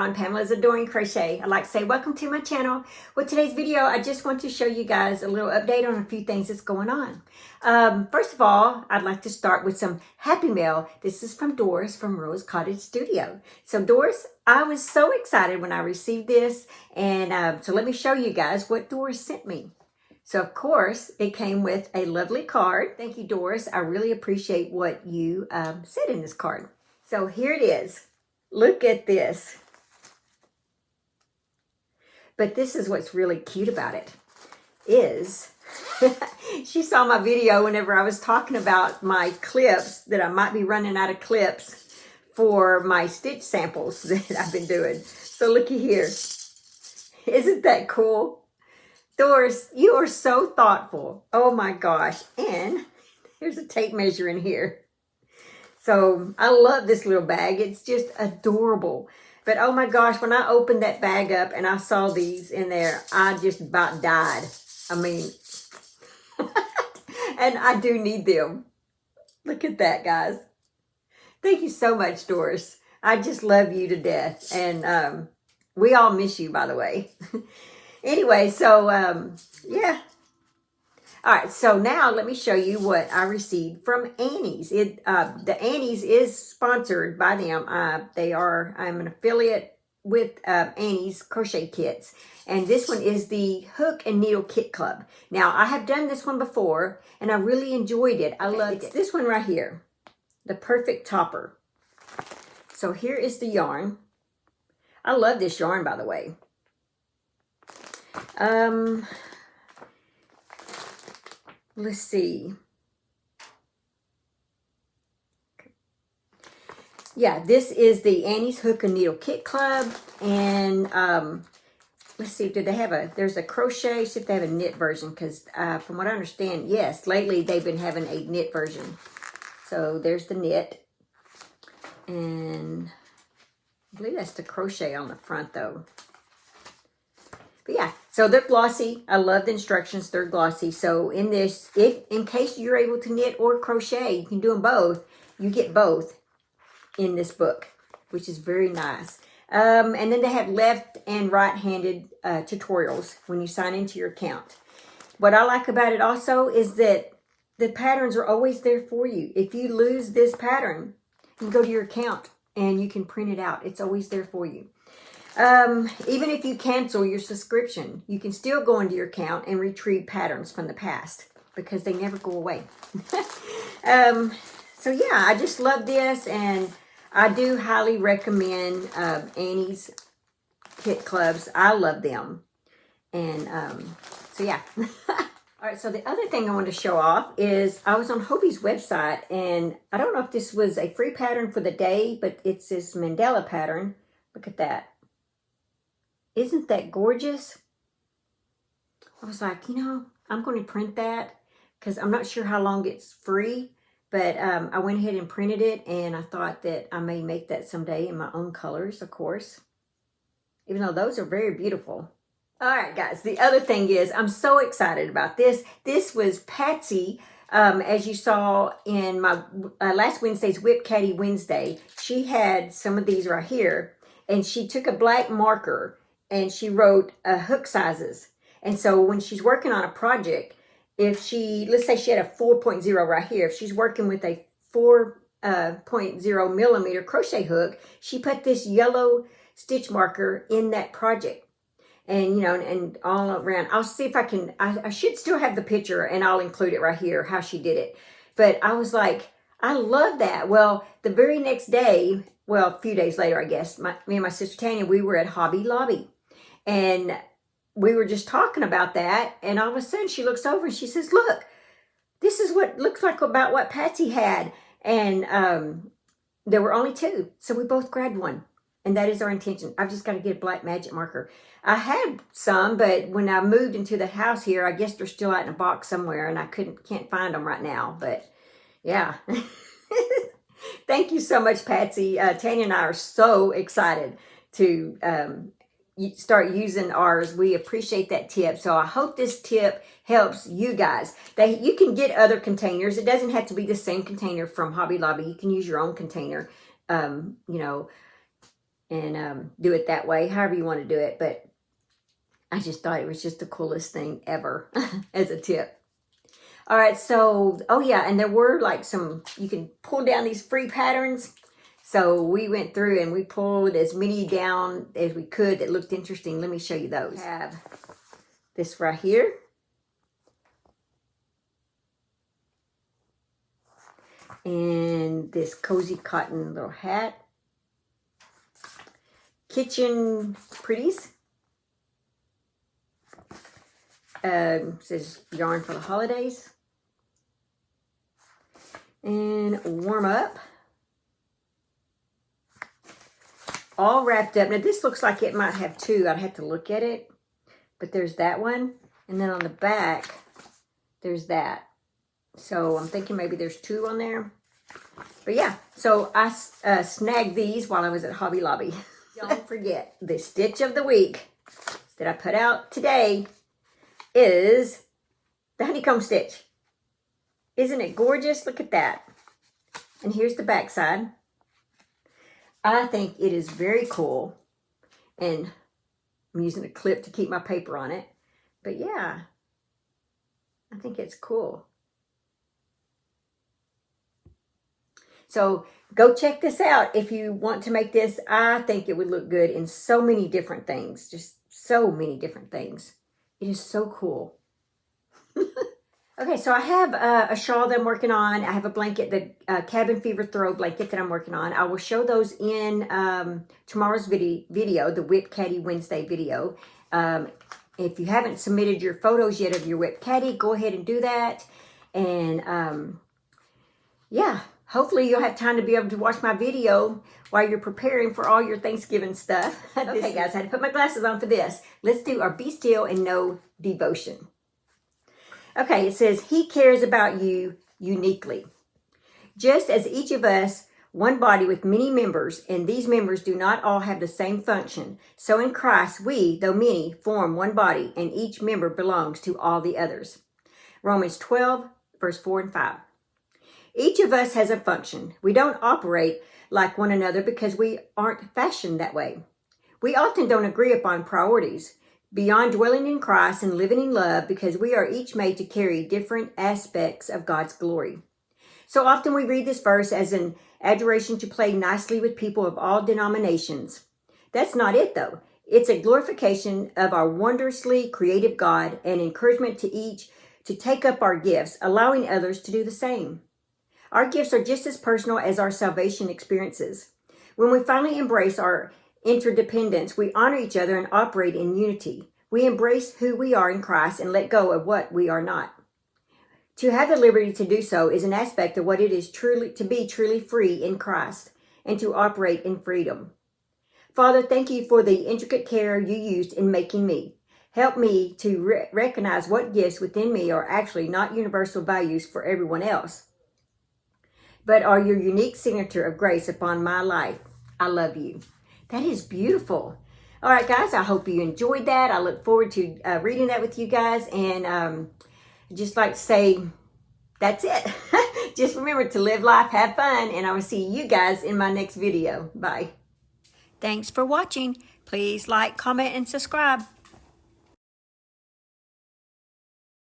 on Pamela's Adoring Crochet. I'd like to say welcome to my channel. With today's video, I just want to show you guys a little update on a few things that's going on. First of all, I'd like to start with some happy mail. This is from Doris from Rose Cottage Studio. So Doris, I was so excited when I received this, and so let me show you guys what Doris sent me. So of course, it came with a lovely card. Thank you, Doris. I really appreciate what you said in this card. So here it is. Look at this. But this is what's really cute about it is she saw my video whenever I was talking about my clips, that I might be running out of clips for my stitch samples that I've been doing. So looky here. Isn't that cool? Doris, you are so thoughtful. Oh my gosh. And there's a tape measure in here. So I love this little bag. It's just adorable. But oh my gosh, when I opened that bag up and I saw these in there, I just about died. I mean, and I do need them. Look at that, guys. Thank you so much, Doris. I just love you to death. And we all miss you, by the way. Anyway, so yeah. All right, so now let me show you what I received from Annie's. The Annie's is sponsored by them. I'm an affiliate with Annie's Crochet Kits. And this one is the Hook and Needle Kit Club. Now, I have done this one before, and I really enjoyed it. I loved it. This one right here, the Perfect Topper. So here is the yarn. I love this yarn, by the way. Let's see. Yeah, this is the Annie's Hook and Needle Kit Club. And let's see, do they have there's a crochet, see if they have a knit version. Because from what I understand, yes, lately they've been having a knit version. So there's the knit. And I believe that's the crochet on the front though. But yeah, so they're glossy. I love the instructions. They're glossy. So in this, in case you're able to knit or crochet, you can do them both. You get both in this book, which is very nice. And then they have left and right-handed tutorials when you sign into your account. What I like about it also is that the patterns are always there for you. If you lose this pattern, you can go to your account and you can print it out. It's always there for you. Even if you cancel your subscription, you can still go into your account and retrieve patterns from the past because they never go away. So yeah, I just love this, and I do highly recommend Annie's Kit Clubs. I love them. And so yeah. All right, so the other thing I want to show off is I was on Hobie's website, and I don't know if this was a free pattern for the day, but it's this mandala pattern. Look at that. Isn't that gorgeous? I was like, I'm going to print that because I'm not sure how long it's free, but I went ahead and printed it, and I thought that I may make that someday in my own colors, of course, even though those are very beautiful. All right, guys, the other thing is I'm so excited about this. This was Patsy, as you saw in my last Wednesday's Whip Caddy Wednesday. She had some of these right here, and she took a black marker and she wrote hook sizes. And so when she's working on a project, let's say she had a 4.0 right here. If she's working with a 4.0 millimeter crochet hook, she put this yellow stitch marker in that project. And, and all around. I'll see if I should still have the picture, and I'll include it right here, how she did it. But I was like, I love that. Well, the very next day, well, a few days later, I guess, me and my sister Tanya, we were at Hobby Lobby. And we were just talking about that. And all of a sudden she looks over and she says, look, this is what looks like about what Patsy had. And there were only two. So we both grabbed one. And that is our intention. I've just got to get a black magic marker. I had some, but when I moved into the house here, I guess they're still out in a box somewhere, and I can't find them right now. But yeah. Thank you so much, Patsy. Tanya and I are so excited to start using ours. We appreciate that tip. So I hope this tip helps you guys. You can get other containers. It doesn't have to be the same container from Hobby Lobby. You can use your own container. and do it that way, however you want to do it. But I just thought it was just the coolest thing ever as a tip. All right, so, oh yeah, and there were like some, you can pull down these free patterns. So we went through and we pulled as many down as we could that looked interesting. Let me show you those. I have this right here. And this cozy cotton little hat. Kitchen pretties. Says yarn for the holidays. And warm up. All wrapped up. Now this looks like it might have two. I'd have to look at it. But there's that one. And then on the back, there's that. So I'm thinking maybe there's two on there. But yeah, so I snagged these while I was at Hobby Lobby. Don't forget, the stitch of the week that I put out today is the honeycomb stitch. Isn't it gorgeous? Look at that. And here's the back side. I think it is very cool. And I'm using a clip to keep my paper on it. But yeah, I think it's cool. So go check this out if you want to make this. I think it would look good in so many different things. Just so many different things. It is so cool. Okay, so I have a shawl that I'm working on. I have a blanket, the Cabin Fever Throw blanket that I'm working on. I will show those in tomorrow's video, the Whip Caddy Wednesday video. If you haven't submitted your photos yet of your Whip Caddy, go ahead and do that. And yeah, hopefully you'll have time to be able to watch my video while you're preparing for all your Thanksgiving stuff. Okay, guys, I had to put my glasses on for this. Let's do our Be Still and Know devotion. Okay, it says, He cares about you uniquely. Just as each of us, one body with many members, and these members do not all have the same function, so in Christ we, though many, form one body, and each member belongs to all the others. Romans 12, verse 4 and 5. Each of us has a function. We don't operate like one another because we aren't fashioned that way. We often don't agree upon priorities beyond dwelling in Christ and living in love because we are each made to carry different aspects of God's glory. So often we read this verse as an adoration to play nicely with people of all denominations. That's not it though. It's a glorification of our wondrously creative God and encouragement to each to take up our gifts, allowing others to do the same. Our gifts are just as personal as our salvation experiences. When we finally embrace our interdependence, we honor each other and operate in unity. We embrace who we are in Christ and let go of what we are not. To have the liberty to do so is an aspect of what it is truly to be truly free in Christ and to operate in freedom. Father, thank you for the intricate care you used in making me. Help me to recognize what gifts within me are actually not universal values for everyone else, but are your unique signature of grace upon my life. I love you. That is beautiful. All right, guys, I hope you enjoyed that. I look forward to reading that with you guys. And just like to say, that's it. Just remember to live life, have fun, and I will see you guys in my next video. Bye. Thanks for watching. Please like, comment, and subscribe.